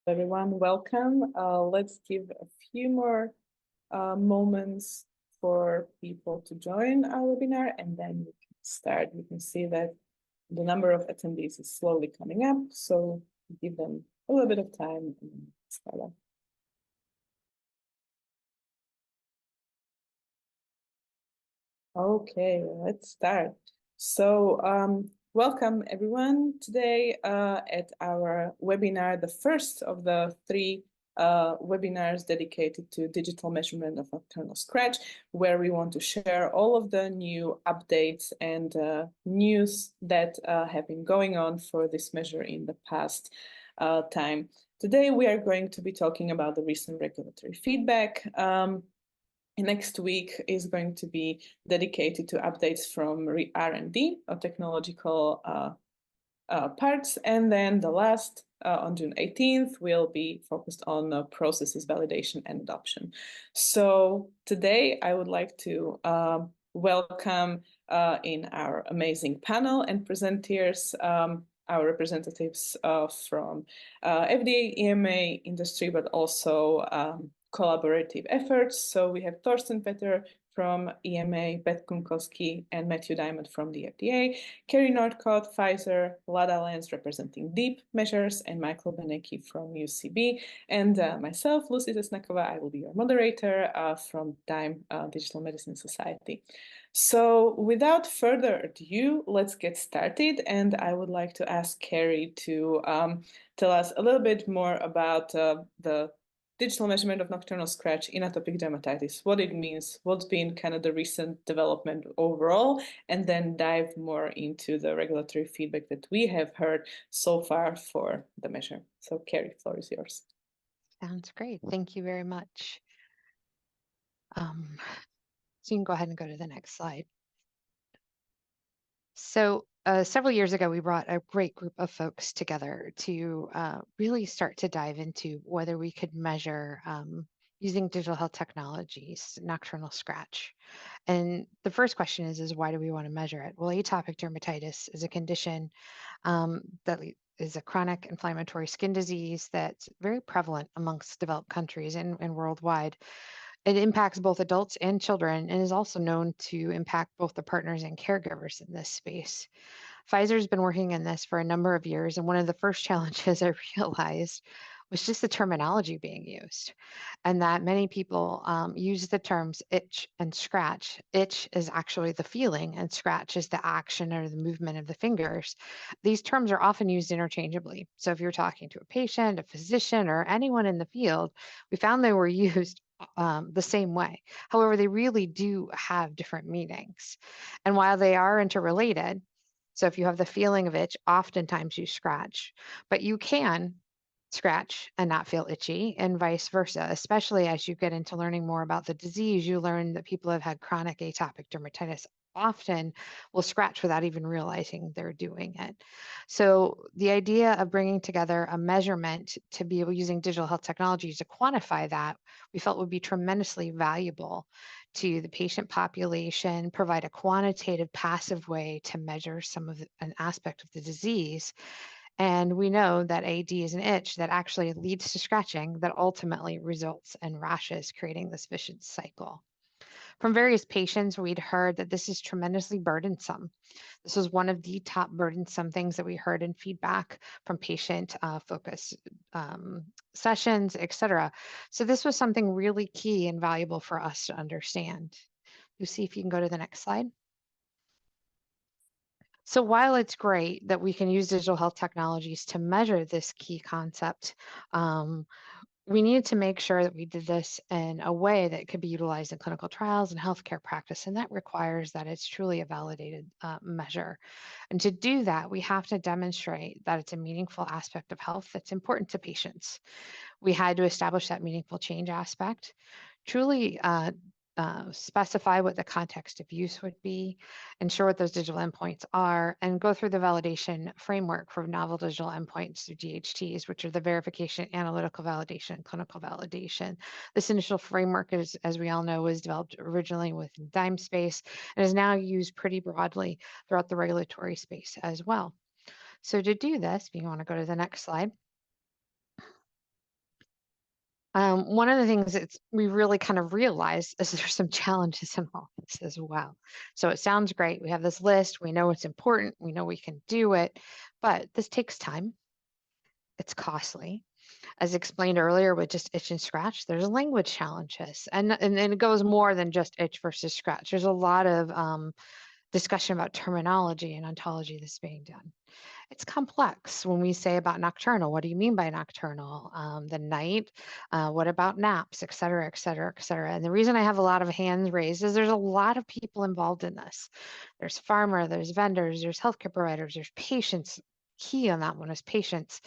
Everyone, welcome. Let's give a few more moments for people to join our webinar, and then we can start. You can see that the number of attendees is slowly coming up, so give them a little bit of time and start up. Okay, let's start. So, welcome everyone today at our webinar, the first of the three webinars dedicated to digital measurement of nocturnal scratch, where we want to share all of the new updates and news that have been going on for this measure in the past time. Today, we are going to be talking about the recent regulatory feedback. Next week is going to be dedicated to updates from R&D or technological parts. And then the last on June 18th will be focused on processes, validation, and adoption. So today I would like to welcome in our amazing panel and presenters our representatives from FDA, EMA, industry, but also collaborative efforts. So we have Thorsten Petter from EMA, Beth Kunkowski and Matthew Diamond from the FDA, Kerry Northcott, Pfizer, Lada Lenz representing Deep Measures, and Michael Benecki from UCB, and myself, Lucy Zesnakova. I will be your moderator from Time Digital Medicine Society. So without further ado, let's get started. And I would like to ask Kerry to tell us a little bit more about the digital measurement of nocturnal scratch in atopic dermatitis, what it means, what's been kind of the recent development overall, and then dive more into the regulatory feedback that we have heard so far for the measure. So Kerry, the floor is yours. Sounds great. Thank you very much. So you can go ahead and go to the next slide. So several years ago, we brought a great group of folks together to really start to dive into whether we could measure using digital health technologies, nocturnal scratch. And the first question is why do we want to measure it? Well, atopic dermatitis is a condition that is a chronic inflammatory skin disease that's very prevalent amongst developed countries and worldwide. It impacts both adults and children and is also known to impact both the partners and caregivers in this space. Pfizer's been working in this for a number of years, and one of the first challenges I realized was just the terminology being used, and that many people use the terms itch and scratch. Itch is actually the feeling, and scratch is the action or the movement of the fingers. These terms are often used interchangeably. So if you're talking to a patient, a physician, or anyone in the field, we found they were used the same way. However, they really do have different meanings. And while they are interrelated, so if you have the feeling of itch, oftentimes you scratch, but you can scratch and not feel itchy and vice versa. Especially as you get into learning more about the disease, you learn that people who have had chronic atopic dermatitis often will scratch without even realizing they're doing it. So the idea of bringing together a measurement to be able using digital health technologies to quantify that, we felt would be tremendously valuable to the patient population, provide a quantitative passive way to measure some of an aspect of the disease. And we know that AD is an itch that actually leads to scratching that ultimately results in rashes, creating this vicious cycle. From various patients, we'd heard that this is tremendously burdensome. This was one of the top burdensome things that we heard in feedback from patient focus sessions, et cetera. So this was something really key and valuable for us to understand. Lucy, if you can go to the next slide. So while it's great that we can use digital health technologies to measure this key concept, we needed to make sure that we did this in a way that could be utilized in clinical trials and healthcare practice, and that requires that it's truly a validated measure. And to do that, we have to demonstrate that it's a meaningful aspect of health that's important to patients. We had to establish that meaningful change aspect, truly specify what the context of use would be, ensure what those digital endpoints are, and go through the validation framework for novel digital endpoints through DHTs, which are the verification, analytical validation, and clinical validation. This initial framework, is, as we all know, was developed originally within DIME space and is now used pretty broadly throughout the regulatory space as well. So to do this, if you want to go to the next slide, One of the things that we really kind of realize is there's some challenges in all this as well. So it sounds great. We have this list. We know it's important. We know we can do it, but this takes time. It's costly. As explained earlier with just itch and scratch, there's language challenges, and it goes more than just itch versus scratch. There's a lot of discussion about terminology and ontology that's being done. It's complex when we say about nocturnal. What do you mean by nocturnal? The night? What about naps, et cetera, et cetera, et cetera. And the reason I have a lot of hands raised is there's a lot of people involved in this. There's farmer, there's vendors, there's healthcare providers, there's patients. Key on that one is patients,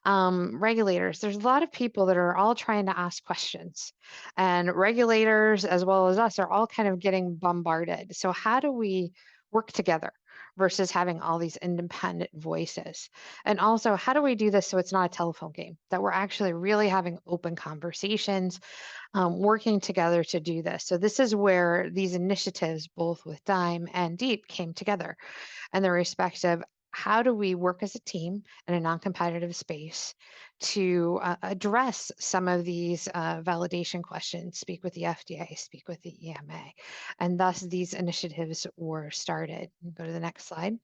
regulators. There's a lot of people that are all trying to ask questions, and regulators as well as us are all kind of getting bombarded. So how do we work together versus having all these independent voices? And also, how do we do this so it's not a telephone game, that we're actually really having open conversations, working together to do this? So this is where these initiatives, both with Dime and Deep, came together, and the respective how do we work as a team in a non-competitive space to address some of these validation questions, speak with the FDA, speak with the EMA, and thus these initiatives were started. Go to the next slide.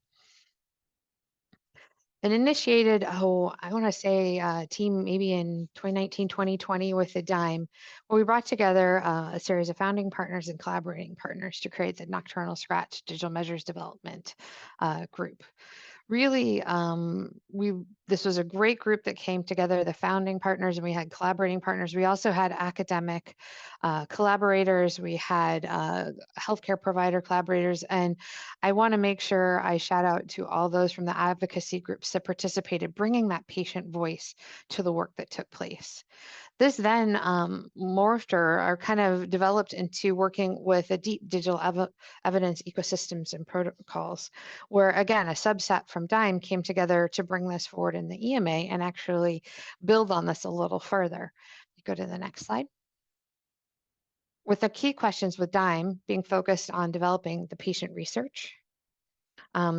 And initiated, I want to say team maybe in 2019, 2020 with the Dime, where we brought together a series of founding partners and collaborating partners to create the Nocturnal Scratch Digital Measures Development group. Really, this was a great group that came together, the founding partners, and we had collaborating partners. We also had academic collaborators. We had healthcare provider collaborators. And I want to make sure I shout out to all those from the advocacy groups that participated, bringing that patient voice to the work that took place. This then morphed or kind of developed into working with a deep digital evidence ecosystems and protocols, where again, a subset from Dime came together to bring this forward in the EMA and actually build on this a little further. Go to the next slide. With the key questions with Dime being focused on developing the patient research.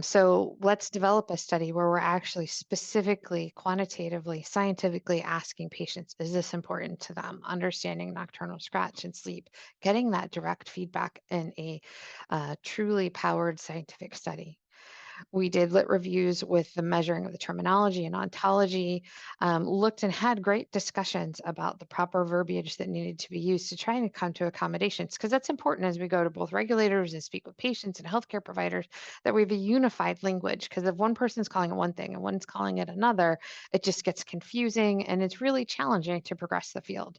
So let's develop a study where we're actually specifically, quantitatively, scientifically asking patients, is this important to them? Understanding nocturnal scratch and sleep, getting that direct feedback in a truly powered scientific study. We did lit reviews with the measuring of the terminology and ontology, looked and had great discussions about the proper verbiage that needed to be used to try and come to accommodations, because that's important as we go to both regulators and speak with patients and healthcare providers, that we have a unified language, because if one person's calling it one thing and one's calling it another, it just gets confusing and it's really challenging to progress the field.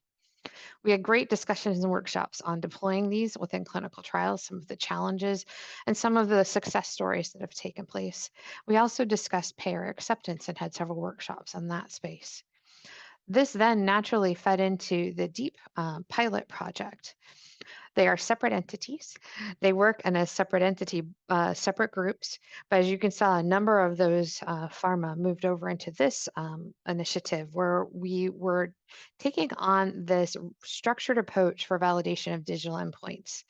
We had great discussions and workshops on deploying these within clinical trials, some of the challenges, and some of the success stories that have taken place. We also discussed payer acceptance and had several workshops on that space. This then naturally fed into the DEEP pilot project. They are separate entities. They work in a separate entity, separate groups. But as you can see, a number of those pharma moved over into this initiative where we were taking on this structured approach for validation of digital endpoints.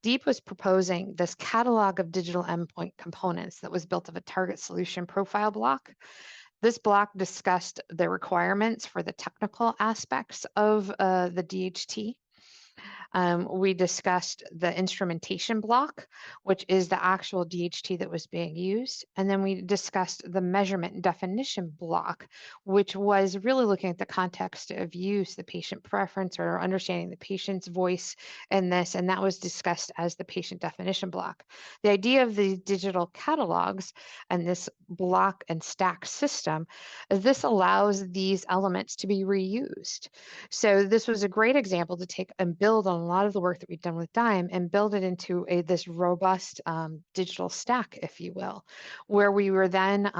Deep was proposing this catalog of digital endpoint components that was built of a target solution profile block. This block discussed the requirements for the technical aspects of the DHT. We discussed the instrumentation block, which is the actual DHT that was being used. And then we discussed the measurement and definition block, which was really looking at the context of use, the patient preference, or understanding the patient's voice in this. And that was discussed as the patient definition block. The idea of the digital catalogs and this block and stack system is this allows these elements to be reused. So this was a great example to take and build on a lot of the work that we've done with Dime and build it into this robust digital stack, if you will, where we were then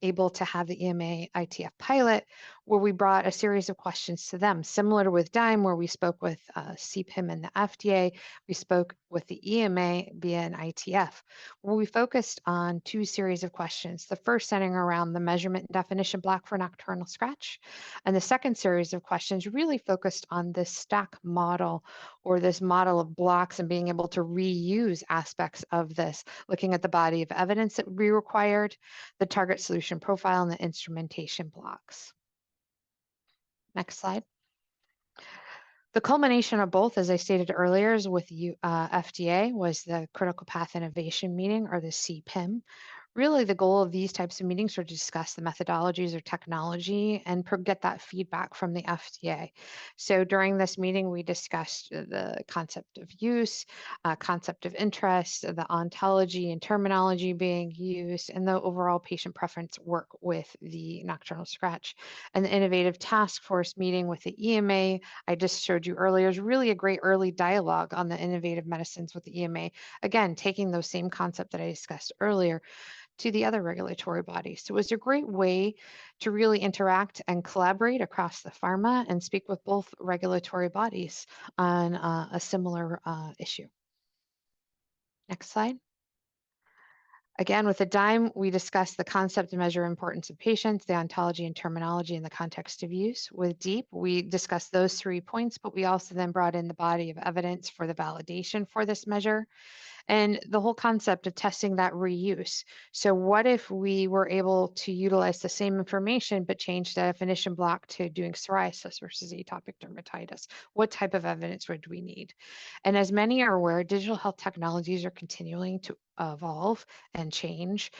able to have the EMA ITF pilot, where we brought a series of questions to them, similar to with Dime, where we spoke with CPIM and the FDA, we spoke with the EMA via an ITF, where we focused on two series of questions. The first centering around the measurement and definition block for nocturnal scratch, and the second series of questions really focused on this stack model, or this model of blocks, and being able to reuse aspects of this, looking at the body of evidence that would be required, the target solution profile, and the instrumentation blocks. Next slide. The culmination of both, as I stated earlier, is with FDA was the Critical Path Innovation Meeting, or the CPIM. Really, the goal of these types of meetings are to discuss the methodologies or technology and get that feedback from the FDA. So during this meeting, we discussed the concept of use, concept of interest, the ontology and terminology being used, and the overall patient preference work with the nocturnal scratch. And the innovative task force meeting with the EMA, I just showed you earlier, is really a great early dialogue on the innovative medicines with the EMA. Again, taking those same concepts that I discussed earlier to the other regulatory bodies. So it was a great way to really interact and collaborate across the pharma and speak with both regulatory bodies on a similar issue. Next slide. Again, with the DIME, we discussed the concept and measure importance of patients, the ontology and terminology in the context of use. With DEEP, we discussed those 3 points, but we also then brought in the body of evidence for the validation for this measure and the whole concept of testing that reuse. So what if we were able to utilize the same information, but change the definition block to doing psoriasis versus atopic dermatitis? What type of evidence would we need? And as many are aware, digital health technologies are continuing to evolve and change.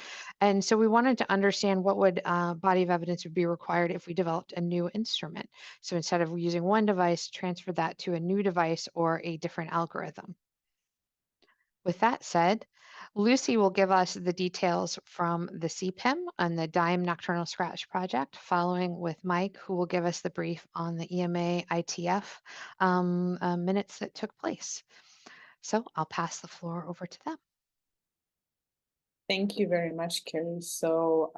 And so we wanted to understand what would body of evidence would be required if we developed a new instrument. So instead of using one device, transfer that to a new device or a different algorithm. With that said, Lucy will give us the details from the CPIM and the DIME Nocturnal Scratch project, following with Mike, who will give us the brief on the EMA ITF minutes that took place. So I'll pass the floor over to them. Thank you very much, Carrie. So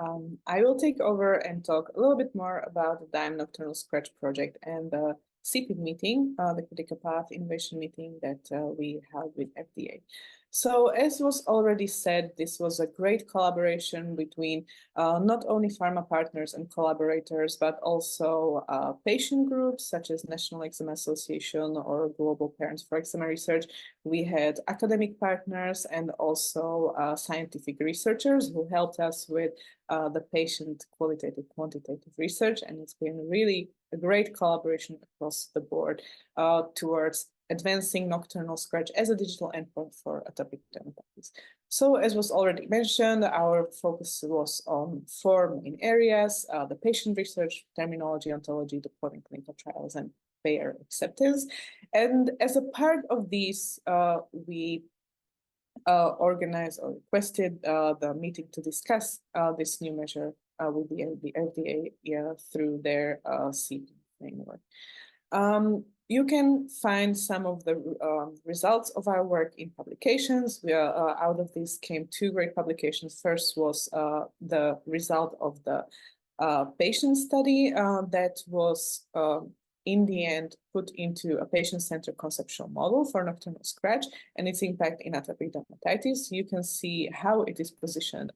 I will take over and talk a little bit more about the DIME Nocturnal Scratch project and the CPIM meeting, the Critical Path Innovation meeting that we held with FDA. So as was already said, this was a great collaboration between not only pharma partners and collaborators, but also patient groups such as National Eczema Association or Global Parents for Eczema Research. We had academic partners and also scientific researchers who helped us with the patient qualitative, quantitative research. And it's been really a great collaboration across the board towards advancing nocturnal scratch as a digital endpoint for atopic dermatitis. So as was already mentioned, our focus was on 4 main areas: the patient research, terminology, ontology, deployment clinical trials, and payer acceptance. And as a part of these, we organized or requested the meeting to discuss this new measure with the FDA through their CPIM framework. You can find some of the results of our work in publications. Out of this came 2 great publications. First was the result of the patient study that was in the end put into a patient-centered conceptual model for nocturnal scratch and its impact in atopic dermatitis. You can see how it is positioned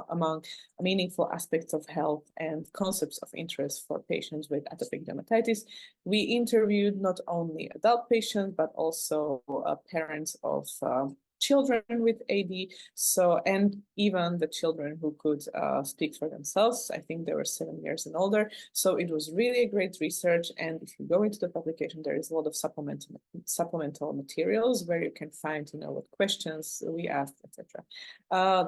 among meaningful aspects of health and concepts of interest for patients with atopic dermatitis. We interviewed not only adult patients, but also parents of children with AD, and even the children who could speak for themselves. I think they were 7 years and older. So it was really a great research. And if you go into the publication, there is a lot of supplemental materials where you can find, what questions we asked, etc.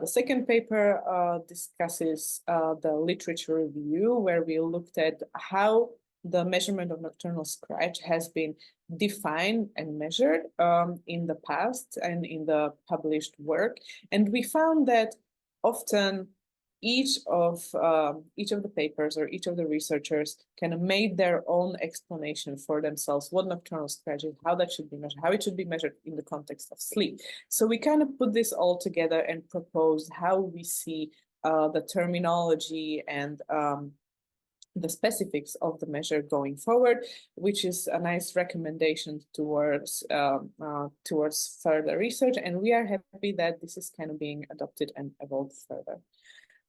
The second paper discusses the literature review, where we looked at how the measurement of nocturnal scratch has been defined and measured in the past and in the published work. And we found that often each of the papers or each of the researchers kind of made their own explanation for themselves what nocturnal scratch is, how that should be measured, how it should be measured in the context of sleep. So we kind of put this all together and proposed how we see the terminology and the specifics of the measure going forward, which is a nice recommendation towards further research. And we are happy that this is kind of being adopted and evolved further.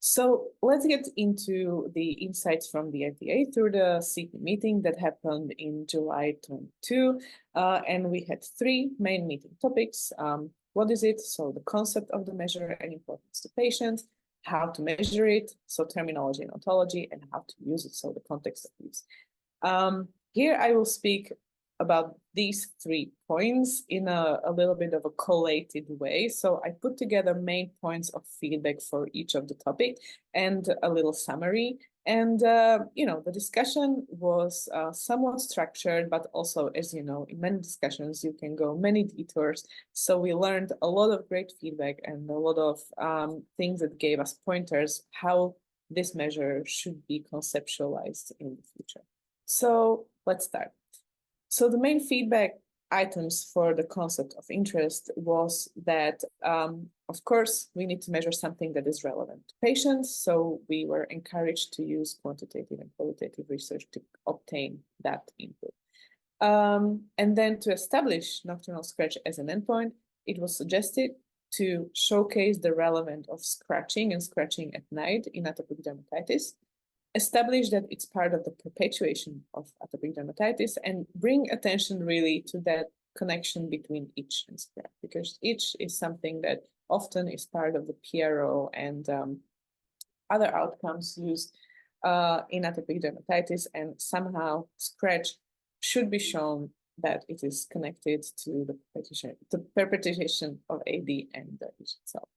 So let's get into the insights from the FDA through the CP meeting that happened in July 22. And we had 3 main meeting topics. What is it? So the concept of the measure and importance to patients, how to measure it, so terminology and ontology, and how to use it, so the context of use. Here I will speak about these 3 points in a little bit of a collated way. So I put together main points of feedback for each of the topic and a little summary. And, the discussion was somewhat structured, but also, as you know, in many discussions, you can go many detours. So we learned a lot of great feedback and a lot of things that gave us pointers how this measure should be conceptualized in the future. So let's start. So the main feedback items for the concept of interest was that, of course, we need to measure something that is relevant to patients. So we were encouraged to use quantitative and qualitative research to obtain that input. And then to establish nocturnal scratch as an endpoint, it was suggested to showcase the relevance of scratching and scratching at night in atopic dermatitis, establish that it's part of the perpetuation of atopic dermatitis, and bring attention really to that connection between itch and scratch, because itch is something that often is part of the PRO and other outcomes used in atopic dermatitis, and somehow scratch should be shown that it is connected to the perpetuation of AD and the itch itself.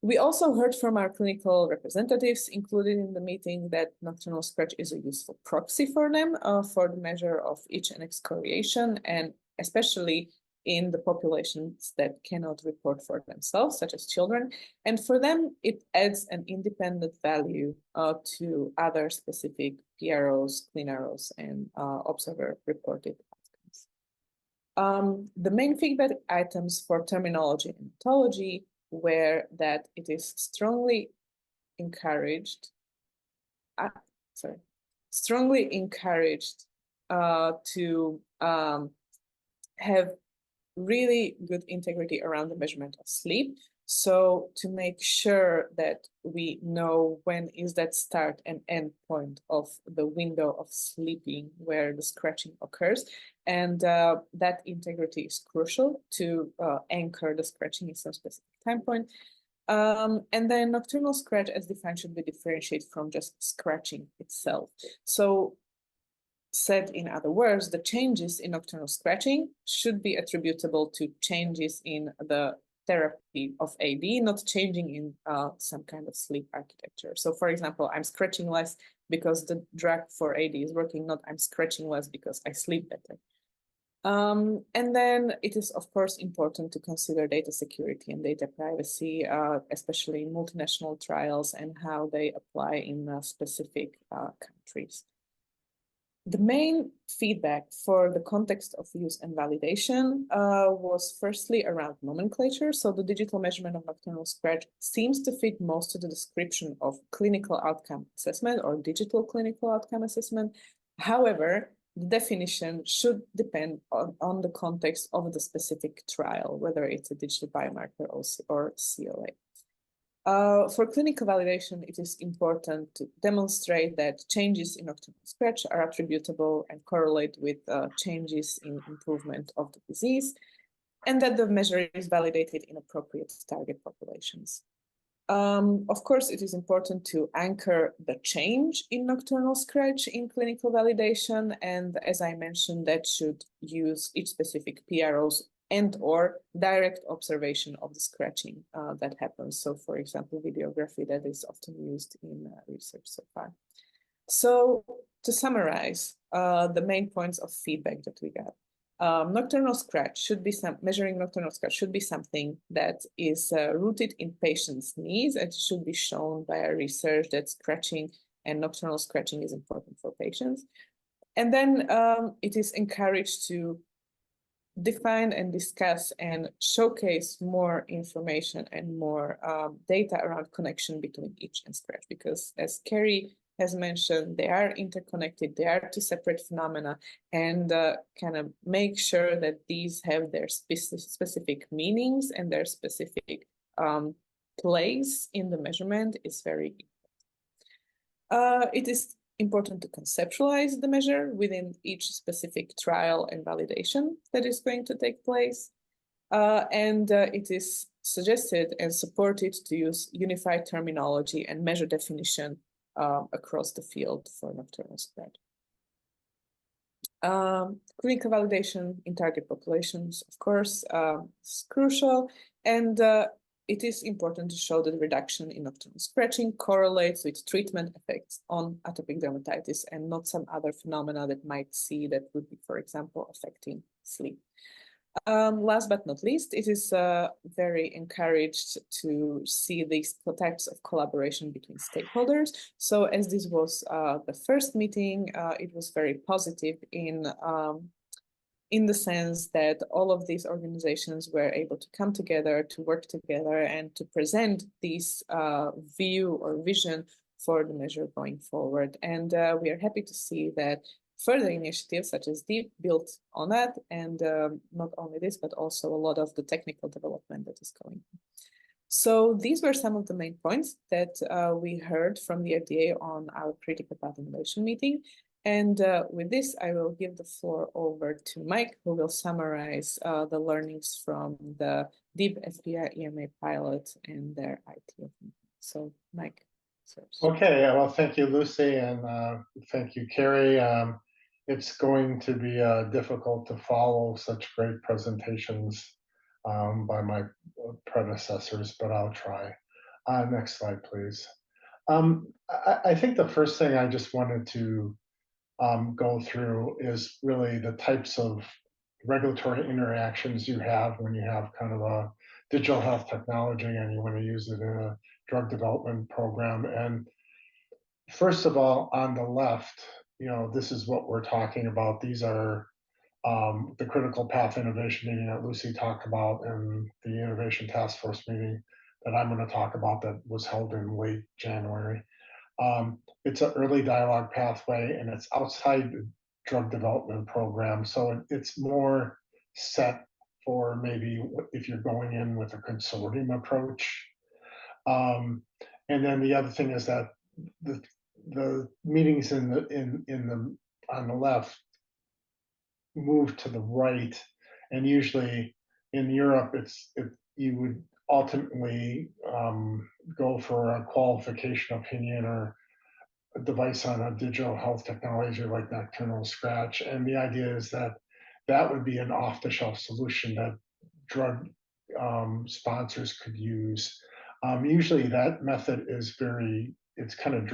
We also heard from our clinical representatives included in the meeting that nocturnal scratch is a useful proxy for them for the measure of itch and excoriation, and especially in the populations that cannot report for themselves, such as children. And for them, it adds an independent value to other specific PROs, ClinROs, and observer-reported outcomes. The main feedback items for terminology and methodology were that it is strongly encouraged to have really good integrity around the measurement of sleep. So to make sure that we know when is that start and end point of the window of sleeping where the scratching occurs. And that integrity is crucial to anchor the scratching in some specific time point. And then nocturnal scratch as defined should be differentiated from just scratching itself. So said in other words, the changes in nocturnal scratching should be attributable to changes in the therapy of AD, not changing in some kind of sleep architecture. So for example, I'm scratching less because the drug for AD is working, not I'm scratching less because I sleep better. And then it is, of course, important to consider data security and data privacy, especially in multinational trials and how they apply in specific countries. The main feedback for the context of use and validation was firstly around nomenclature. So the digital measurement of nocturnal scratch seems to fit most of the description of clinical outcome assessment or digital clinical outcome assessment. However, the definition should depend on the context of the specific trial, whether it's a digital biomarker or COA. For clinical validation, it is important to demonstrate that changes in nocturnal scratch are attributable and correlate with changes in improvement of the disease, and that the measure is validated in appropriate target populations. Of course, it is important to anchor the change in nocturnal scratch in clinical validation, and as I mentioned, that should use each specific PROs and or direct observation of the scratching that happens. So for example, videography that is often used in research so far. So to summarize the main points of feedback that we got. Nocturnal scratch should be measuring nocturnal scratch should be something that is rooted in patients' needs. It should be shown by our research that scratching and nocturnal scratching is important for patients. And then it is encouraged to define and discuss and showcase more information and more data around connection between itch and scratch, because as Carrie has mentioned, they are interconnected, they are two separate phenomena, and kind of make sure that these have their specific meanings and their specific place in the measurement is very important. It is important to conceptualize the measure within each specific trial and validation that is going to take place. And it is suggested and supported to use unified terminology and measure definition across the field for nocturnal scratch. Clinical validation in target populations, of course, is crucial, and it is important to show that the reduction in nocturnal scratching correlates with treatment effects on atopic dermatitis and not some other phenomena that might see that would be, for example, affecting sleep. Last but not least, it is very encouraged to see these types of collaboration between stakeholders. So as this was the first meeting, it was very positive in the sense that all of these organizations were able to come together, to work together, and to present this view or vision for the measure going forward. And we are happy to see that further initiatives such as DEEP built on that, and not only this, but also a lot of the technical development that is going on. So these were some of the main points that we heard from the FDA on our critical path innovation meeting. And with this, I will give the floor over to Mike, who will summarize the learnings from the DEEP FDA EMA pilot and their IT. So Mike. Okay, well, thank you, Lucy, and thank you, Carrie. It's going to be difficult to follow such great presentations by my predecessors, but I'll try. Next slide, please. I think the first thing I just wanted to go through is really the types of regulatory interactions you have when you have kind of a digital health technology and you want to use it in a drug development program. And first of all, on the left, this is what we're talking about. These are the critical path innovation meeting that Lucy talked about and the innovation task force meeting that I'm going to talk about that was held in late January. It's an early dialogue pathway and it's outside the drug development program. So it's more set for maybe if you're going in with a consortium approach. And then the other thing is that the meetings on the left move to the right, and usually in Europe, you would ultimately go for a qualification opinion or a device on a digital health technology like Nocturnal Scratch, and the idea is that that would be an off-the-shelf solution that drug sponsors could use. Usually, that method is it's kind of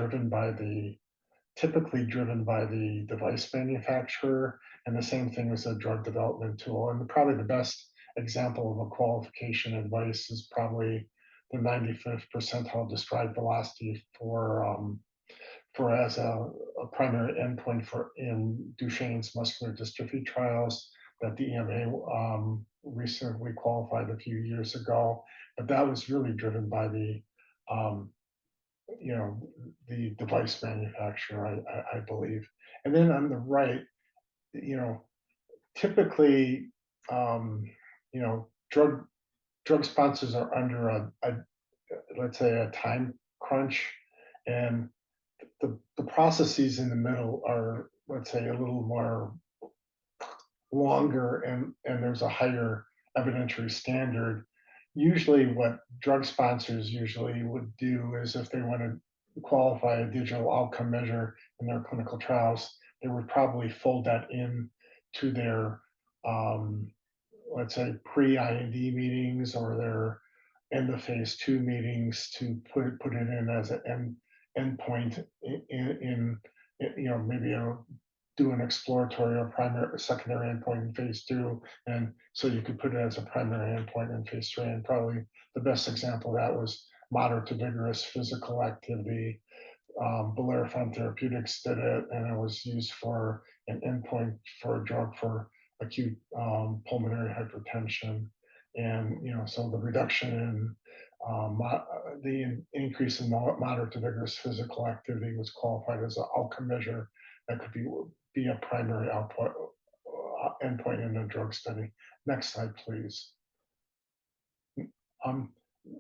typically driven by the device manufacturer, and the same thing as a drug development tool. And probably the best example of a qualification advice is probably the 95th percentile described velocity for as a primary endpoint in Duchenne's muscular dystrophy trials that the EMA recently qualified a few years ago. But that was really driven by the device manufacturer, I believe. And then on the right, typically, drug sponsors are under let's say a time crunch, and the processes in the middle are, let's say, a little more longer, and there's a higher evidentiary standard. Usually what drug sponsors usually would do is if they want to qualify a digital outcome measure in their clinical trials, they would probably fold that in to their, let's say, pre-IND meetings or their end of phase 2 meetings to put it in as an endpoint in maybe do an exploratory or primary or secondary endpoint in phase 2, and so you could put it as a primary endpoint in phase 3. And probably the best example of that was moderate to vigorous physical activity. Bellerophon Therapeutics did it, and it was used for an endpoint for a drug for acute pulmonary hypertension. And so the reduction in the increase in moderate to vigorous physical activity was qualified as an outcome measure that could be a primary endpoint in a drug study. Next slide, please.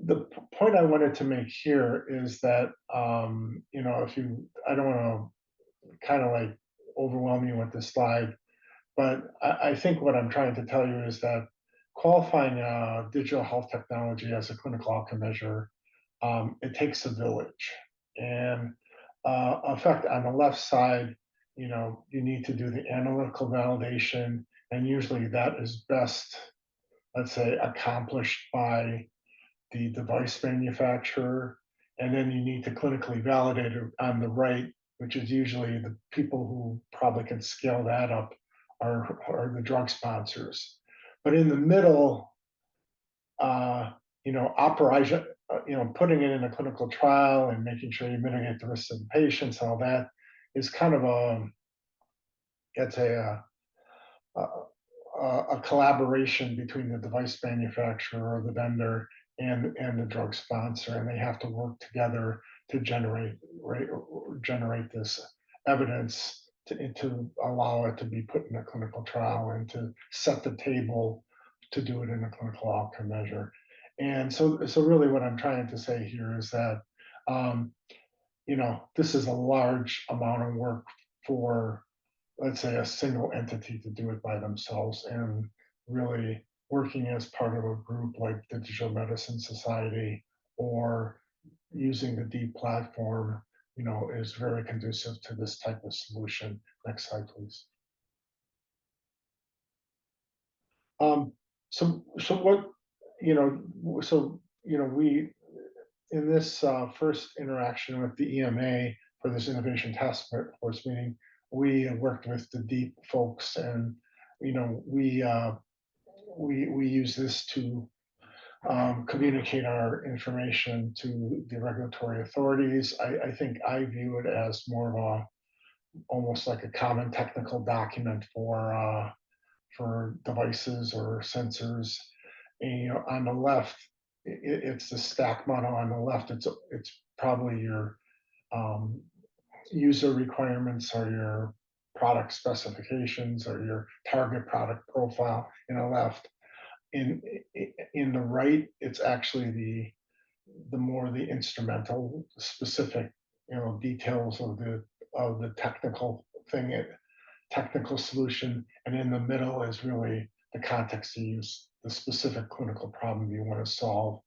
The point I wanted to make here is that I don't want to kind of like overwhelm you with this slide, but I think what I'm trying to tell you is that qualifying digital health technology as a clinical outcome measure, it takes a village. And in fact, on the left side, you need to do the analytical validation, and usually that is best, let's say, accomplished by the device manufacturer, and then you need to clinically validate it on the right, which is usually the people who probably can scale that up are the drug sponsors. But in the middle, operation, putting it in a clinical trial and making sure you mitigate the risks of the patients, all that is kind of a, a collaboration between the device manufacturer or the vendor and the drug sponsor, and they have to work together to generate this evidence to allow it to be put in a clinical trial and to set the table to do it in a clinical outcome measure. And so really what I'm trying to say here is that this is a large amount of work for, let's say, a single entity to do it by themselves, and really working as part of a group like the Digital Medicine Society or using the DEEP platform, is very conducive to this type of solution. Next slide, please. We, in this first interaction with the EMA for this innovation task force meeting, we worked with the DEEP folks, and we use this to communicate our information to the regulatory authorities. I think I view it as more of almost like a common technical document for devices or sensors. And on the left, it's the stack model. On the left, it's probably your user requirements or your product specifications or your target product profile in the left. In the right, it's actually the more the instrumental specific details of the technical thing, technical solution, and in the middle is really the context to use, the specific clinical problem you want to solve.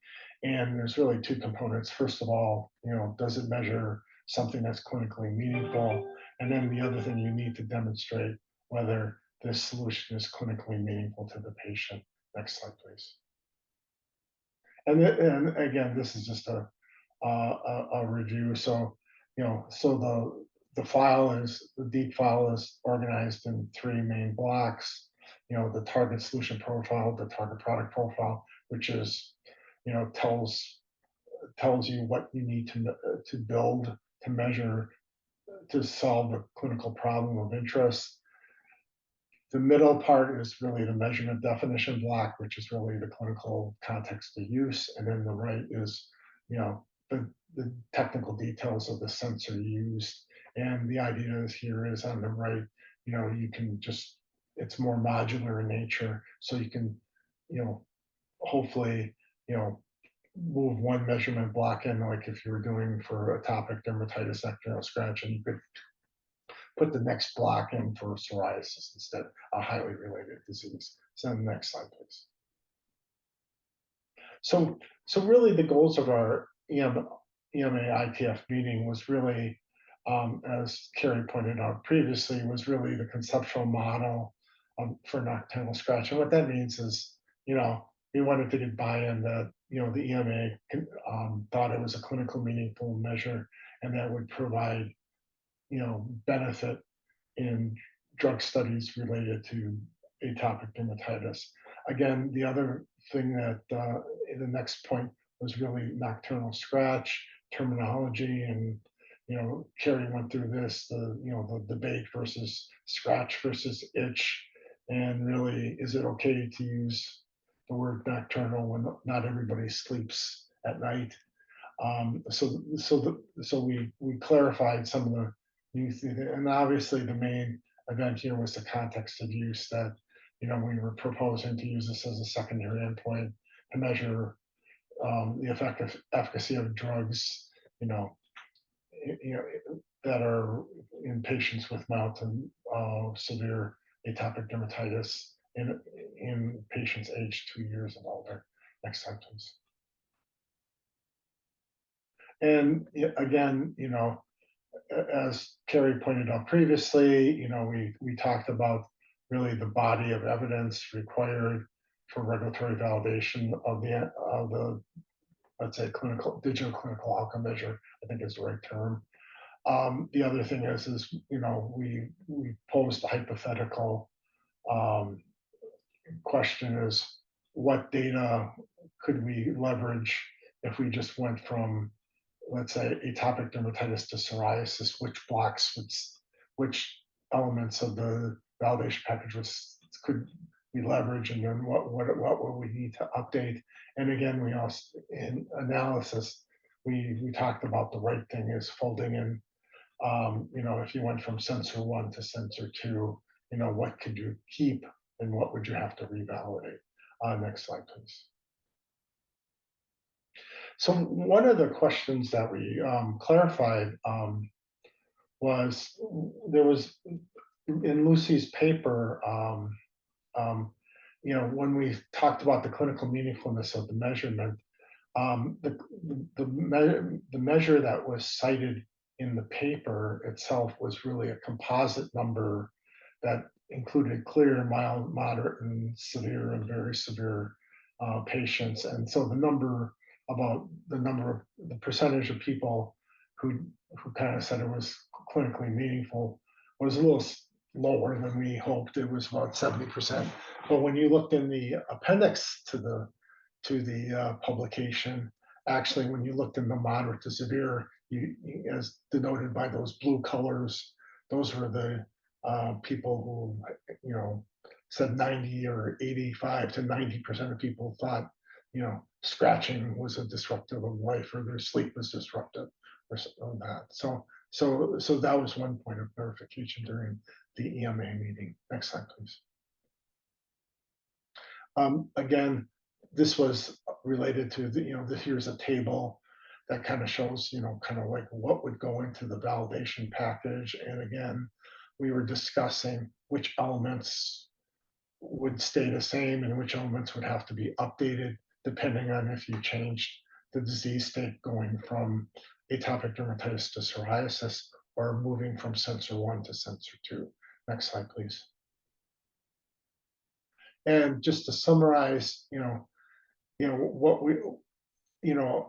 And there's really two components. First of all, does it measure something that's clinically meaningful? And then the other thing, you need to demonstrate whether this solution is clinically meaningful to the patient. Next slide, please. And again, this is just a review. So, the file is, the DEEP file is organized in three main blocks. The target solution profile, the target product profile, which is, tells you what you need to build, to measure, to solve a clinical problem of interest. The middle part is really the measurement definition block, which is really the clinical context of use. And then the right is, the technical details of the sensor used. And the idea here is on the right, you can just, it's more modular in nature. So you can, hopefully, move one measurement block in, like if you were doing for atopic dermatitis, ectodermal scratch, and you could put the next block in for psoriasis instead, a highly related disease. So the next slide, please. So really the goals of our EMA ITF meeting was really, as Carrie pointed out previously, was really the conceptual model for nocturnal scratch. And what that means is, we wanted to get buy-in that, the EMA thought it was a clinical meaningful measure, and that would provide, benefit in drug studies related to atopic dermatitis. Again, the other thing that the next point was really nocturnal scratch terminology, and Carrie went through this, the debate versus scratch versus itch, and really, is it okay to use the word nocturnal when not everybody sleeps at night? So we clarified some of the new things, and obviously the main event here was the context of use, that we were proposing to use this as a secondary endpoint to measure the efficacy of drugs, that are in patients with mild to severe atopic dermatitis in patients aged 2 years and older. Next slide, please. And again, as Carrie pointed out previously, we talked about really the body of evidence required for regulatory validation of the let's say digital clinical outcome measure, I think is the right term. The other thing is we posed a hypothetical question is what data could we leverage if we just went from, let's say, atopic dermatitis to psoriasis, which elements of the validation package could we leverage, and then what would we need to update? And again, we also in analysis, we talked about the right thing is folding in, if you went from sensor 1 to sensor 2, what could you keep and what would you have to revalidate? Next slide, please. So one of the questions that we clarified was there was in Lucy's paper, when we talked about the clinical meaningfulness of the measurement, the measure that was cited in the paper itself was really a composite number that included clear, mild, moderate, and severe and very severe patients. And so the percentage of people who kind of said it was clinically meaningful was a little lower than we hoped. It was about 70%. But when you looked in the appendix to the publication, actually, when you looked in the moderate to severe, as denoted by those blue colors, those were the people who, said 90 or 85 to 90% of people thought, scratching was a disruptive of life, or their sleep was disruptive, or something like that. So that was one point of clarification during the EMA meeting. Next slide, please. Again, this was related to here's a table that kind of shows, kind of like what would go into the validation package. And again, we were discussing which elements would stay the same and which elements would have to be updated depending on if you changed the disease state going from atopic dermatitis to psoriasis or moving from sensor 1 to sensor 2. Next slide, please. And just to summarize, what we,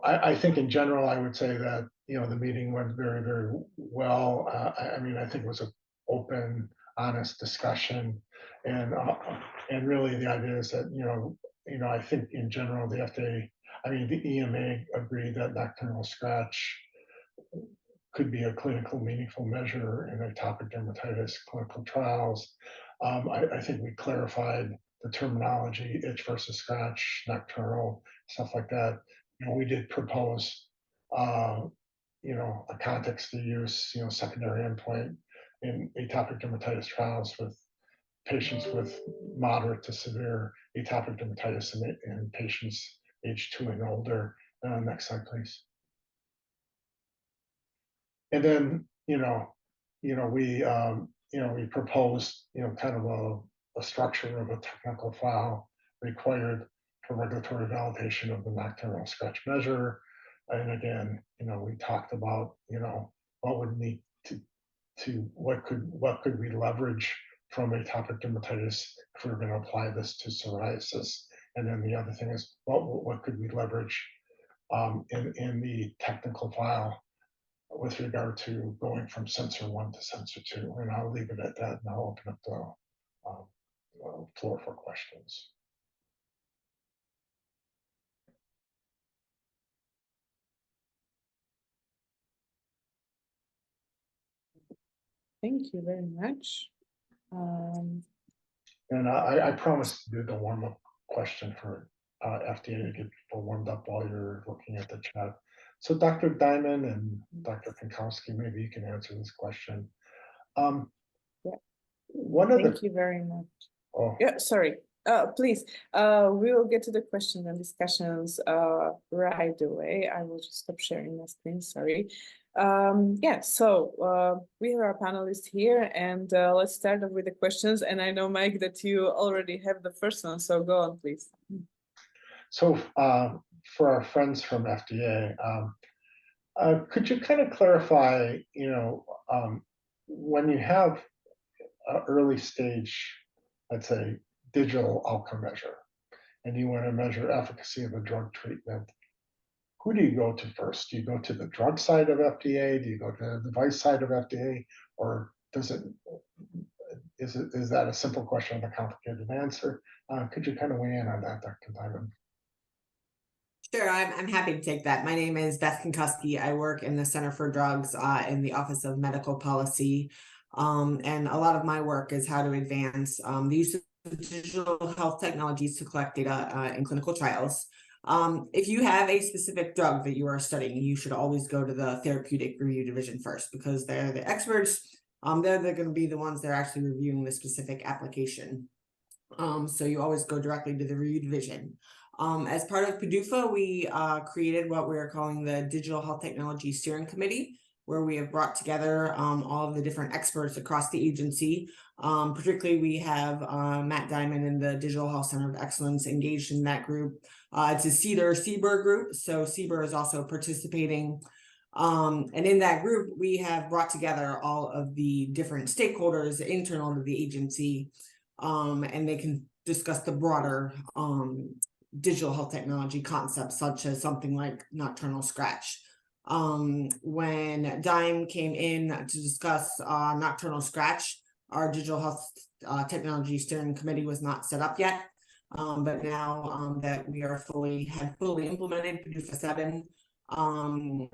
I think in general, I would say that, the meeting went very, very well. I think it was an open, honest discussion. And really the idea is that, I think in general, the FDA, the EMA agreed that nocturnal scratch could be a clinical meaningful measure in atopic dermatitis clinical trials. I think we clarified the terminology, itch versus scratch, nocturnal, stuff like that. We did propose, a context to use, secondary endpoint in atopic dermatitis trials with patients with moderate to severe atopic dermatitis in patients age 2 and older. Next slide, please. And then, we proposed, kind of a structure of a technical file required for regulatory validation of the nocturnal scratch measure. And again, we talked about, what would need what could we leverage from atopic dermatitis if we were going to apply this to psoriasis. And then the other thing is, what could we leverage in the technical file with regard to going from sensor 1 to sensor 2. And I'll leave it at that, and I'll open up the floor for questions. Thank you very much. And I promised to do the warm-up question for FDA to get people warmed up while you're looking at the chat. So Dr. Diamond and Dr. Pinkowski, maybe you can answer this question. Yeah. Thank you very much. Oh. Yeah, sorry. Please, we will get to the questions and discussions right away. I will just stop sharing my screen, sorry. Yeah, so we have our panelists here, and let's start off with the questions. And I know, Mike, that you already have the first one, so go on, please. So for our friends from FDA, Could you kind of clarify, when you have an early stage, let's say, digital outcome measure, and you want to measure efficacy of a drug treatment, who do you go to first? Do you go to the drug side of FDA? Do you go to the device side of FDA? Or is that a simple question with a complicated answer? Could you kind of weigh in on that, Dr. Diamond? Sure, I'm happy to take that. My name is Beth Kinkuski. I work in the Center for Drugs in the Office of Medical Policy. And a lot of my work is how to advance the use of digital health technologies to collect data in clinical trials. If you have a specific drug that you are studying, you should always go to the therapeutic review division first, because they're the experts. They're going to be the ones that are actually reviewing the specific application. So you always go directly to the review division. As part of PDUFA, we created what we are calling the Digital Health Technology Steering Committee, where we have brought together all of the different experts across the agency. Particularly, we have Matt Diamond in the Digital Health Center of Excellence engaged in that group. It's a CBER group, so CBER is also participating. And in that group, we have brought together all of the different stakeholders internal to the agency, and they can discuss the broader digital health technology concepts, such as something like Nocturnal Scratch. When DIME came in to discuss Nocturnal Scratch, our Digital Health Technology Steering Committee was not set up yet. But now that we are fully implemented PDUFA 7,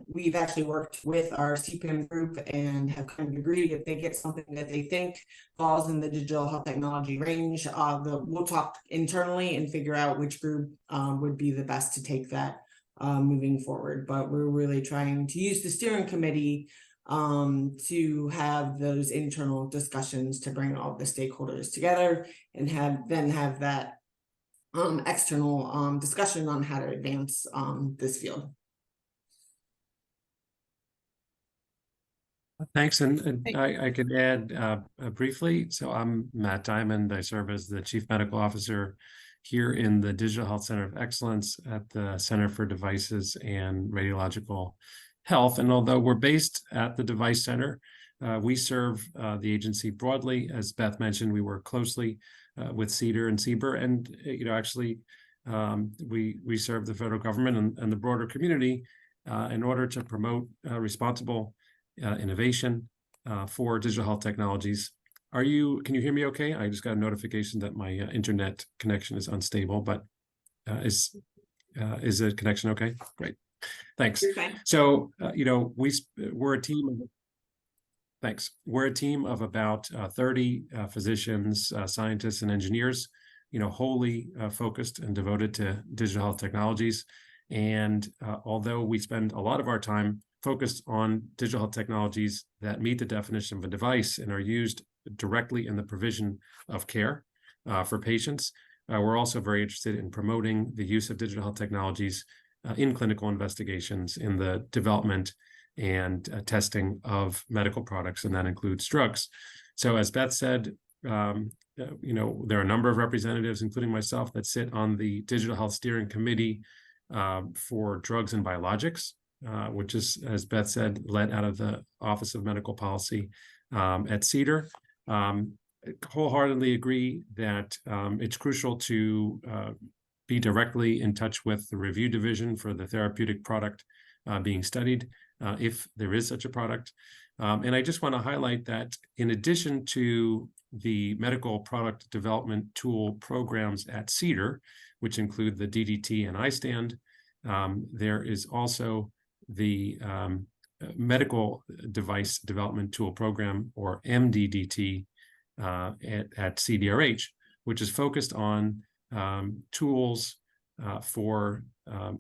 we've actually worked with our CPM group and have kind of agreed if they get something that they think falls in the digital health technology range, we'll talk internally and figure out which group would be the best to take that moving forward. But we're really trying to use the steering committee to have those internal discussions to bring all the stakeholders together and have that external discussion on how to advance this field. Thanks, and I could add briefly. So I'm Matt Diamond. I serve as the Chief Medical Officer here in the Digital Health Center of Excellence at the Center for Devices and Radiological Health. And although we're based at the Device Center, we serve the agency broadly. As Beth mentioned, we work closely with CDER and CBER, and actually we serve the federal government and the broader community in order to promote responsible innovation for digital health technologies. Can you hear me okay? I just got a notification that my internet connection is unstable, but is the connection okay? Great, thanks. Okay. So we're a team of thanks. We're a team of about 30 physicians, scientists, and engineers, wholly focused and devoted to digital health technologies. And although we spend a lot of our time focused on digital health technologies that meet the definition of a device and are used directly in the provision of care for patients, we're also very interested in promoting the use of digital health technologies in clinical investigations, in the development and testing of medical products, and that includes drugs. So as Beth said, there are a number of representatives, including myself, that sit on the Digital Health Steering Committee for Drugs and Biologics, which is, as Beth said, led out of the Office of Medical Policy at CDER. Wholeheartedly agree that it's crucial to be directly in touch with the review division for the therapeutic product being studied, if there is such a product. And I just want to highlight that in addition to the medical product development tool programs at CDER, which include the DDT and iStand, there is also the Medical Device Development Tool Program, or MDDT, at CDRH, which is focused on tools for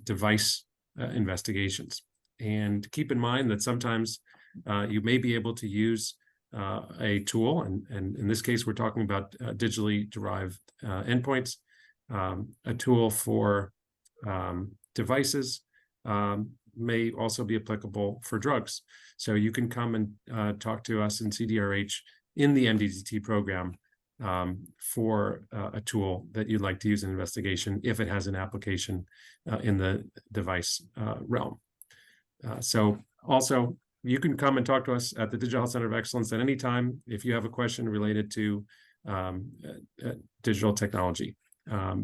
device investigations. And keep in mind that sometimes you may be able to use a tool, and in this case, we're talking about digitally derived endpoints, a tool for devices may also be applicable for drugs. So you can come and talk to us in CDRH in the MDDT program for a tool that you'd like to use in investigation if it has an application in the device realm. So Also, you can come and talk to us at the Digital Health Center of Excellence at any time if you have a question related to digital technology.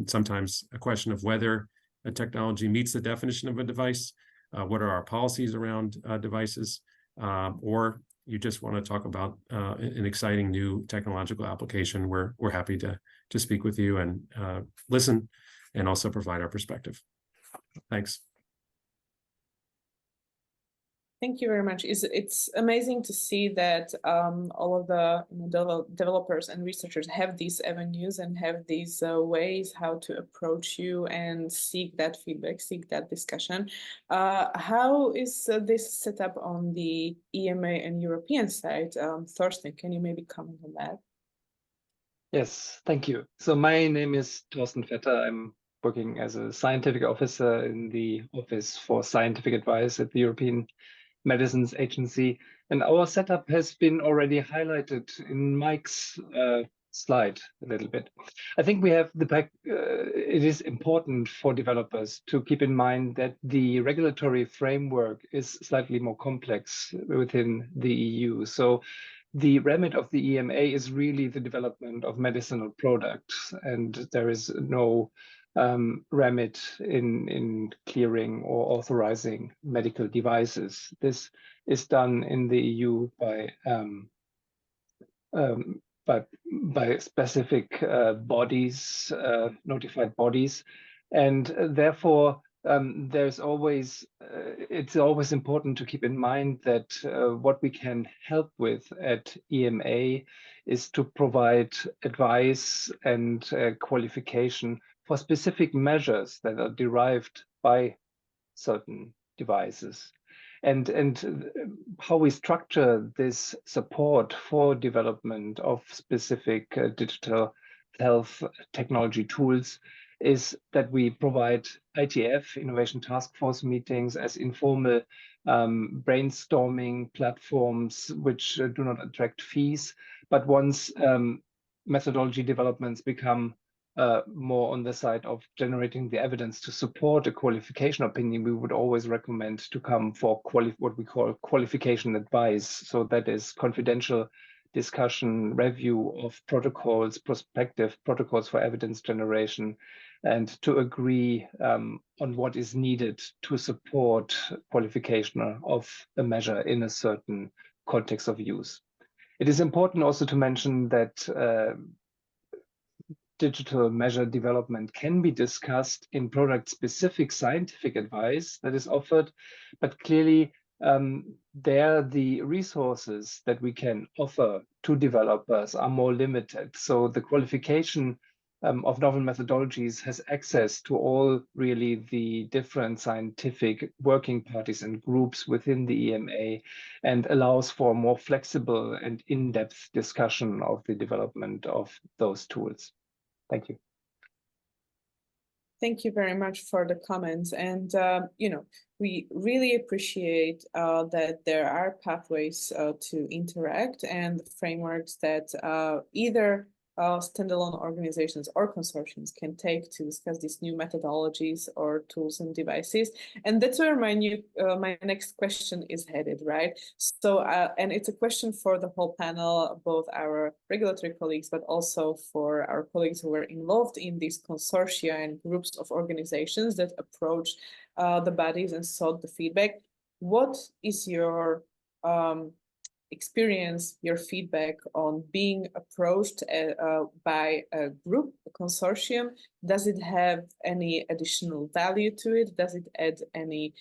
Sometimes a question of whether a technology meets the definition of a device, what are our policies around devices, or you just want to talk about an exciting new technological application. We're happy to speak with you and listen and also provide our perspective. Thanks. Thank you very much. It's amazing to see that all of the developers and researchers have these avenues and have these ways how to approach you and seek that feedback, seek that discussion. How is this set up on the EMA and European side? Thorsten, can you maybe comment on that? Yes, thank you. So my name is Thorsten Vetter. I'm working as a scientific officer in the Office for Scientific Advice at the European Medicines Agency. And our setup has been already highlighted in Mike's slide a little bit. I think we have it is important for developers to keep in mind that the regulatory framework is slightly more complex within the EU. So the remit of the EMA is really the development of medicinal products, and there is no remit in clearing or authorizing medical devices. This is done in the EU by specific bodies, notified bodies, and therefore it's always important to keep in mind that what we can help with at EMA is to provide advice and qualification for specific measures that are derived by certain devices. And how we structure this support for development of specific digital health technology tools is that we provide ITF, Innovation Task Force meetings, as informal brainstorming platforms which do not attract fees. But once methodology developments become more on the side of generating the evidence to support a qualification opinion, we would always recommend to come for what we call qualification advice. So that is confidential discussion, review of protocols, prospective protocols for evidence generation, and to agree on what is needed to support qualification of a measure in a certain context of use. It is important also to mention that digital measure development can be discussed in product-specific scientific advice that is offered, but clearly there the resources that we can offer to developers are more limited. So the qualification of novel methodologies has access to all really the different scientific working parties and groups within the EMA and allows for more flexible and in-depth discussion of the development of those tools. Thank you. Thank you very much for the comments. And, we really appreciate that there are pathways to interact and frameworks that either standalone organizations or consortiums can take to discuss these new methodologies or tools and devices. And that's where my next question is headed, right? So, and it's a question for the whole panel, both our regulatory colleagues, but also for our colleagues who were involved in these consortia and groups of organizations that approached the bodies and sought the feedback. What is your experience, your feedback on being approached by a group, a consortium? Does it have any additional value to it? Does it add any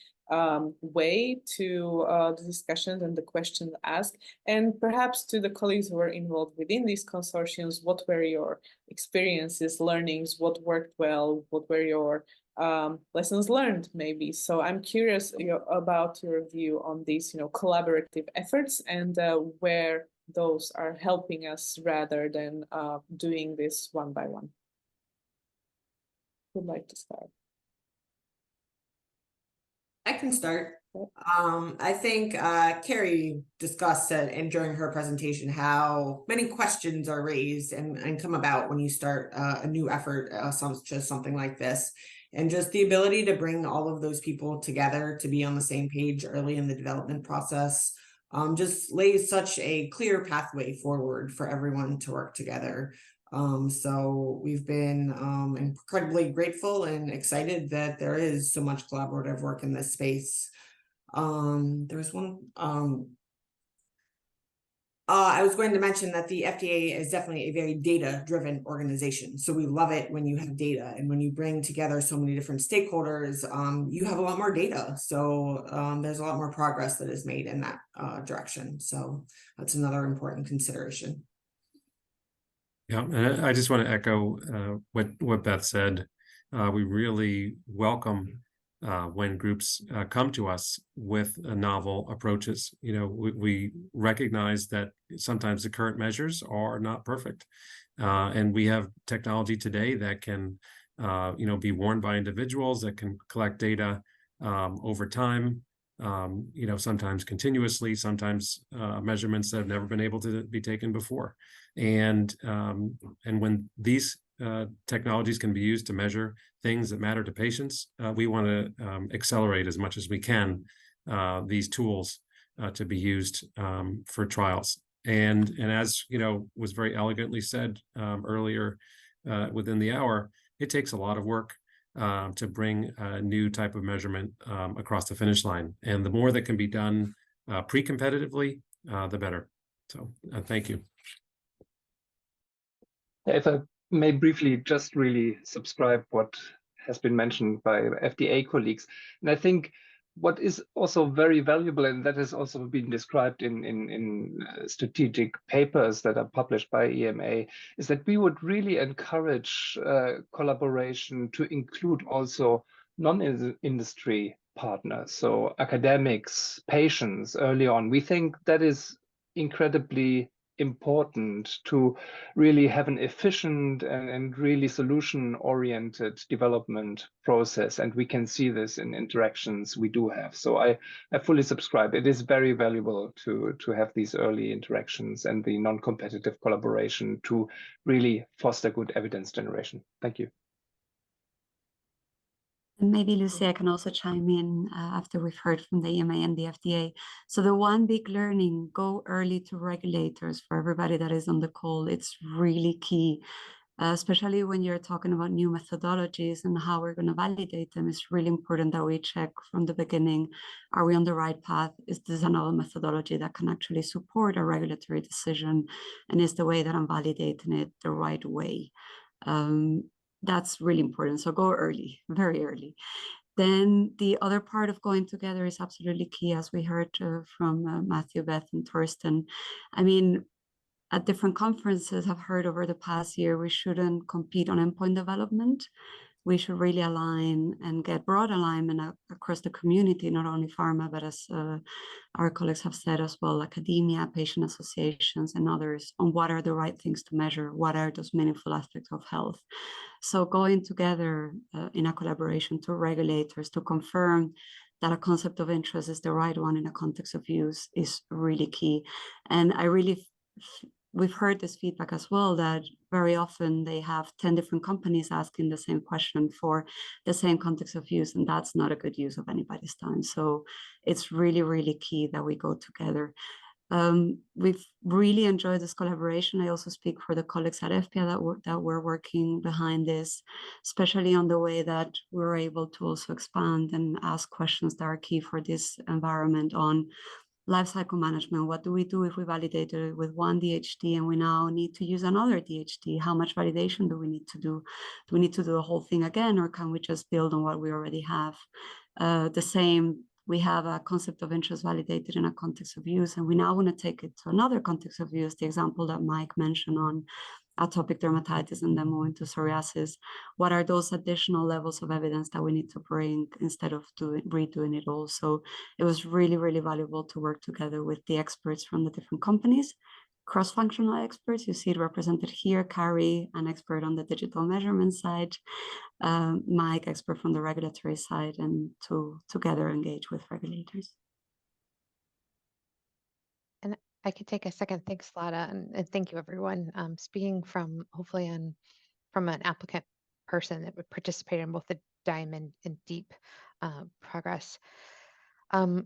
way to the discussions and the questions asked? And perhaps to the colleagues who were involved within these consortiums, what were your experiences, learnings, what worked well, what were your lessons learned, maybe? So I'm curious about your view on these, collaborative efforts and where those are helping us rather than doing this one by one. Who'd like to start? I can start. I think Carrie discussed and during her presentation how many questions are raised and come about when you start a new effort, just something like this. And just the ability to bring all of those people together to be on the same page early in the development process just lays such a clear pathway forward for everyone to work together. So we've been incredibly grateful and excited that there is so much collaborative work in this space. There was one I was going to mention that the FDA is definitely a very data-driven organization. So we love it when you have data, and when you bring together so many different stakeholders, you have a lot more data. So there's a lot more progress that is made in that direction. So that's another important consideration. Yeah, and I just want to echo what Beth said. We really welcome when groups come to us with novel approaches. You know, we recognize that sometimes the current measures are not perfect, and we have technology today that can, you know, be worn by individuals, that can collect data over time. You know, sometimes continuously, sometimes measurements that have never been able to be taken before. And when these technologies can be used to measure things that matter to patients, we want to accelerate as much as we can these tools to be used for trials. And as you know, was very elegantly said earlier within the hour, it takes a lot of work to bring a new type of measurement across the finish line. And the more that can be done pre-competitively, the better. So thank you. If I may briefly just really subscribe what has been mentioned by FDA colleagues, and I think what is also very valuable, and that has also been described in strategic papers that are published by EMA, is that we would really encourage collaboration to include also non-industry partners, so academics, patients early on. We think that is incredibly important to really have an efficient and really solution-oriented development process. And we can see this in interactions we do have. So I fully subscribe. It is very valuable to have these early interactions and the non-competitive collaboration to really foster good evidence generation. Thank you. And maybe, Lucy, I can also chime in after we've heard from the EMA and the FDA. So the one big learning, go early to regulators for everybody that is on the call. It's really key, especially when you're talking about new methodologies and how we're going to validate them. It's really important that we check from the beginning, are we on the right path? Is this another methodology that can actually support a regulatory decision? And is the way that I'm validating it the right way? That's really important. So go early, very early. Then the other part of going together is absolutely key, as we heard from Matthew, Beth, and Torsten. I mean, at different conferences, I've heard over the past year, we shouldn't compete on endpoint development. We should really align and get broad alignment across the community, not only pharma, but as our colleagues have said as well, academia, patient associations, and others, on what are the right things to measure, what are those meaningful aspects of health. So going together in a collaboration to regulators to confirm that a concept of interest is the right one in a context of use is really key. And I really we've heard this feedback as well, that very often they have 10 different companies asking the same question for the same context of use, and that's not a good use of anybody's time. So it's really, really key that we go together. We've really enjoyed this collaboration. I also speak for the colleagues at FPA that we're working behind this, especially on the way that we're able to also expand and ask questions that are key for this environment on lifecycle management. What do we do if we validated it with one DHT and we now need to use another DHT? How much validation do we need to do? Do we need to do the whole thing again, or can we just build on what we already have? The same, we have a concept of interest validated in a context of use, and we now want to take it to another context of use. The example that Mike mentioned on atopic dermatitis and then move into psoriasis. What are those additional levels of evidence that we need to bring instead of redoing it all? So it was really, really valuable to work together with the experts from the different companies cross-functional experts. You see it represented here, Carrie, an expert on the digital measurement side, Mike, expert from the regulatory side, and to together engage with regulators. And I could take a second. Thanks, Lada, and thank you, everyone. Speaking from hopefully from an applicant person that would participate in both the DIME and DEEP progress.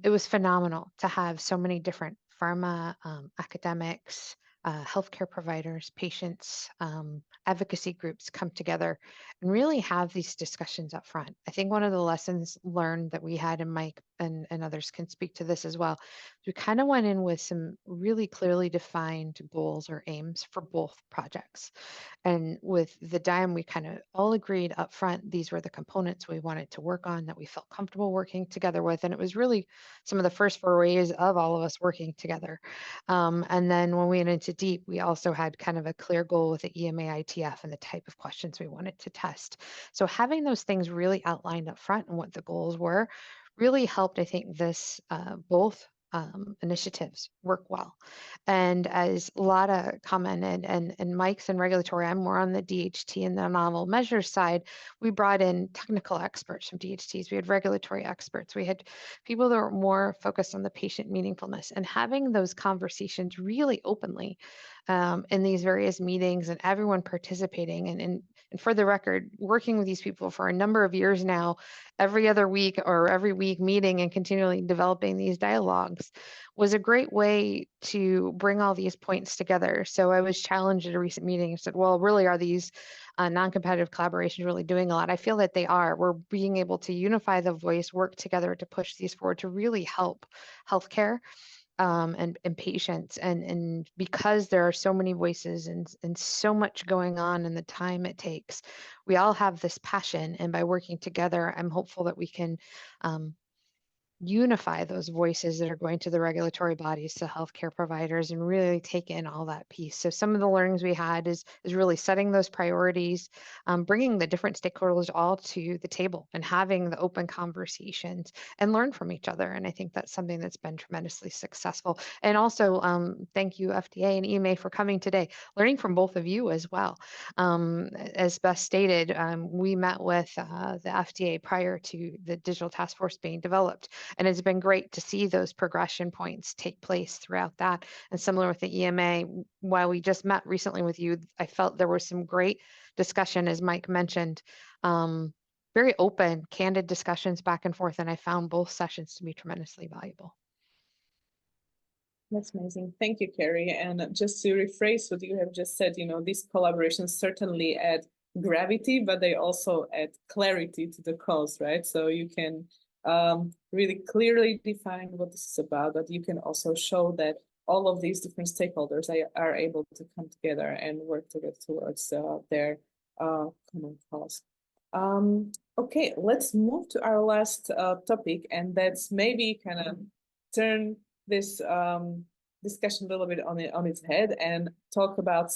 It was phenomenal to have so many different pharma, academics, healthcare providers, patients, advocacy groups come together and really have these discussions up front. I think one of the lessons learned that we had, and Mike and others can speak to this as well, we kind of went in with some really clearly defined goals or aims for both projects. And with the DIME, we kind of all agreed up front, these were the components we wanted to work on that we felt comfortable working together with. And it was really some of the first forays of all of us working together. And then when we went into DEEP, we also had kind of a clear goal with the EMA ITF and the type of questions we wanted to test. So having those things really outlined up front and what the goals were really helped, I think, this both initiatives work well. And as Lada commented, and Mike's in regulatory, I'm more on the DHT and the novel measures side. We brought in technical experts from DHTs. We had regulatory experts. We had people that were more focused on the patient meaningfulness, and having those conversations really openly in these various meetings and everyone participating. And for the record, working with these people for a number of years now, every other week or every week meeting and continually developing these dialogues was a great way to bring all these points together. So I was challenged at a recent meeting and said, well, really, are these non-competitive collaborations really doing a lot? I feel that they are. We're being able to unify the voice, work together to push these forward to really help healthcare and patients. And because there are so many voices and so much going on and the time it takes, we all have this passion. And by working together, I'm hopeful that we can unify those voices that are going to the regulatory bodies, to healthcare providers, and really take in all that piece. So some of the learnings we had is really setting those priorities, bringing the different stakeholders all to the table and having the open conversations and learn from each other. And I think that's something that's been tremendously successful. And also thank you FDA and EMA for coming today, learning from both of you as well. As Beth stated, we met with the FDA prior to the digital task force being developed. And it's been great to see those progression points take place throughout that. And similar with the EMA, while we just met recently with you, I felt there was some great discussion, as Mike mentioned, very open, candid discussions back and forth. And I found both sessions to be tremendously valuable. That's amazing. Thank you, Carrie. And just to rephrase what you have just said, these collaborations certainly add gravity, but they also add clarity to the cause, right? So you can really clearly define what this is about, but you can also show that all of these different stakeholders are able to come together and work together towards their common cause. Okay, let's move to our last topic, and that's maybe kind of turn this discussion a little bit on its head and talk about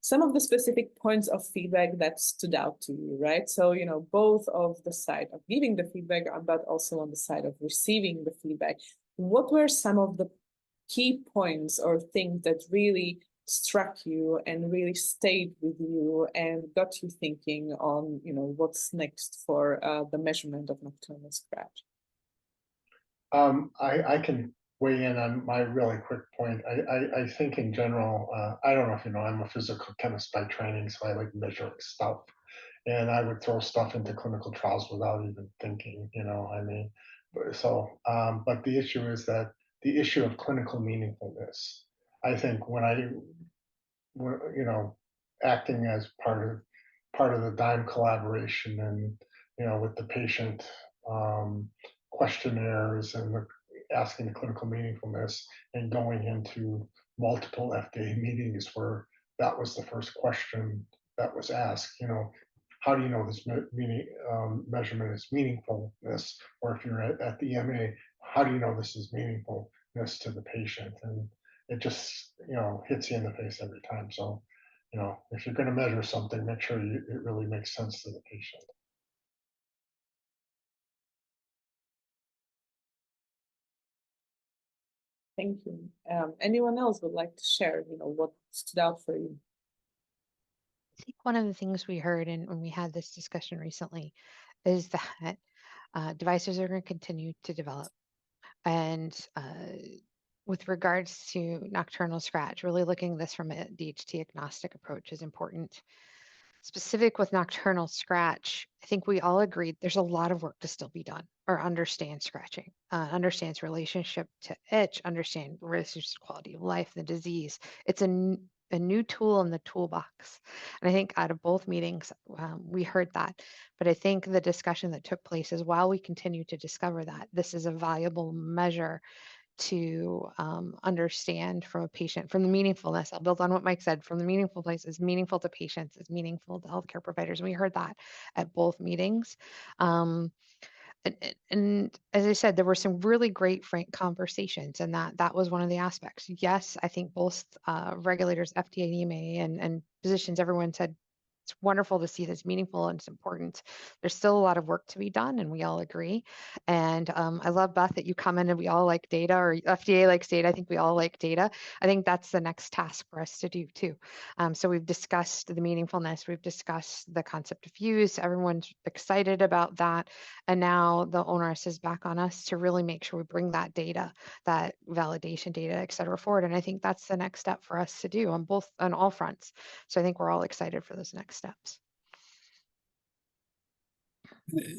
some of the specific points of feedback that stood out to you, right? So, both of the side of giving the feedback, but also on the side of receiving the feedback. What were some of the key points or things that really struck you and really stayed with you and got you thinking on, what's next for the measurement of nocturnal scratch? I can weigh in on my really quick point. I think in general, I don't know if you know, I'm a physical chemist by training, so I like measuring stuff. And I would throw stuff into clinical trials without even thinking, but the issue is that the issue of clinical meaningfulness, I think when acting as part of the DIME collaboration and, with the patient questionnaires and asking the clinical meaningfulness and going into multiple FDA meetings where that was the first question that was asked, how do you know this measurement is meaningfulness? Or if you're at the EMA, how do you know this is meaningfulness to the patient? And it just, hits you in the face every time. So, if you're going to measure something, make sure it really makes sense to the patient. Thank you. Anyone else would like to share, what stood out for you? I think one of the things we heard, and when we had this discussion recently, is that devices are going to continue to develop. And with regards to nocturnal scratch, really looking at this from a DHT agnostic approach is important. Specific with nocturnal scratch, I think we all agreed there's a lot of work to still be done, or understand scratching, understand its relationship to itch, understand relationship to quality of life, the disease. It's a new tool in the toolbox. And I think out of both meetings, we heard that. But I think the discussion that took place is while we continue to discover that, this is a valuable measure to understand from a patient, from the meaningfulness. I'll build on what Mike said, from the meaningful place is meaningful to patients, is meaningful to healthcare providers. And we heard that at both meetings. And as I said, there were some really great, frank conversations, and that was one of the aspects. Yes, I think both regulators, FDA and EMA, and physicians, everyone said it's wonderful to see this meaningful and it's important. There's still a lot of work to be done, and we all agree. And I love, Beth, that you commented we all like data, or FDA likes data. I think we all like data. I think that's the next task for us to do too. So we've discussed the meaningfulness. We've discussed the concept of use. Everyone's excited about that. And now the onus is back on us to really make sure we bring that data, that validation data, et cetera, forward. And I think that's the next step for us to do on all fronts. So I think we're all excited for those next steps.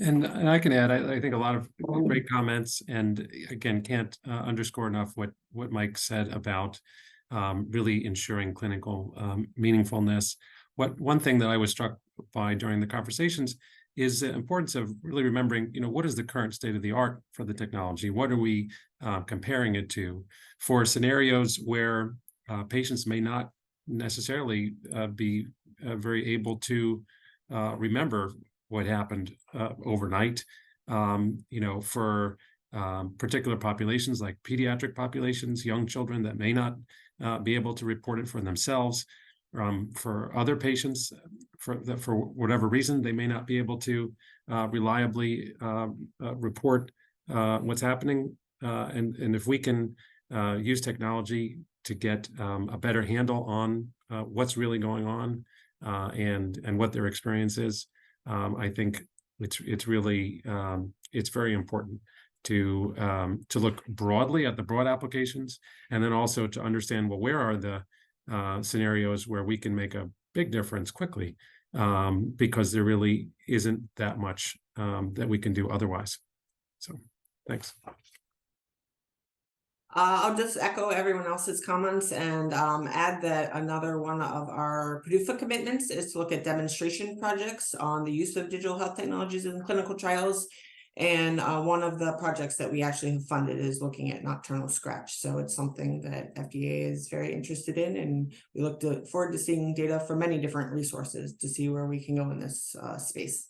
And I can add, I think a lot of great comments, and again, can't underscore enough what Mike said about really ensuring clinical meaningfulness. One thing that I was struck by during the conversations is the importance of really remembering, what is the current state of the art for the technology? What are we comparing it to for scenarios where patients may not necessarily be very able to remember what happened overnight, for particular populations like pediatric populations, young children that may not be able to report it for themselves. For other patients, for whatever reason, they may not be able to reliably report what's happening. And if we can use technology to get a better handle on what's really going on and what their experience is, I think it's really it's very important to look broadly at the broad applications, and then also to understand, well, where are the scenarios where we can make a big difference quickly, because there really isn't that much that we can do otherwise. So thanks. I'll just echo everyone else's comments and add that another one of our PDUFA commitments is to look at demonstration projects on the use of digital health technologies in clinical trials. And one of the projects that we actually have funded is looking at nocturnal scratch. So it's something that FDA is very interested in, and we look forward to seeing data from many different resources to see where we can go in this space.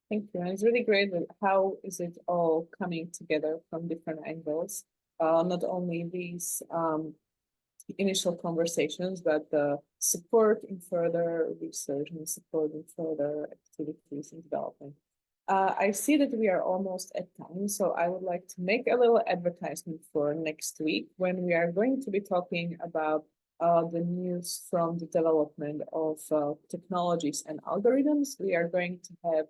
Thank you. And it's really great that how is it all coming together from different angles, not only these initial conversations, but the support in further research and support in further activities and development. I see that we are almost at time, so I would like to make a little advertisement for next week when we are going to be talking about the news from the development of technologies and algorithms. We are going to have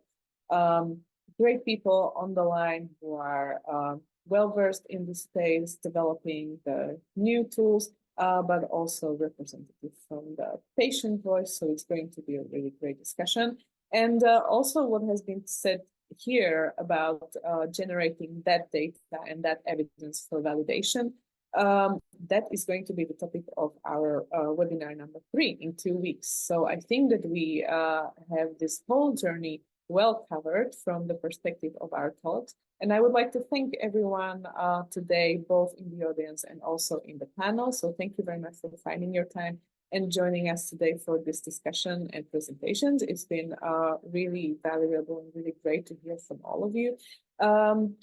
great people on the line who are well-versed in the space, developing the new tools, but also representative from the patient voice. So it's going to be a really great discussion. And also what has been said here about generating that data and that evidence for validation, that is going to be the topic of our webinar number 3 in 2 weeks. So I think that we have this whole journey well covered from the perspective of our talks. And I would like to thank everyone today, both in the audience and also in the panel. So thank you very much for finding your time and joining us today for this discussion and presentations. It's been really valuable and really great to hear from all of you.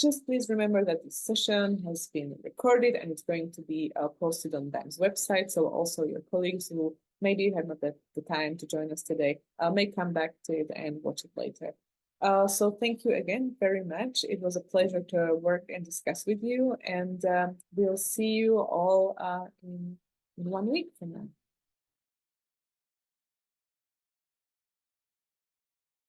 Just please remember that this session has been recorded and it's going to be posted on DAM's website. So also your colleagues who maybe have not had the time to join us today may come back to it and watch it later. So thank you again very much. It was a pleasure to work and discuss with you, and we'll see you all in 1 week from now.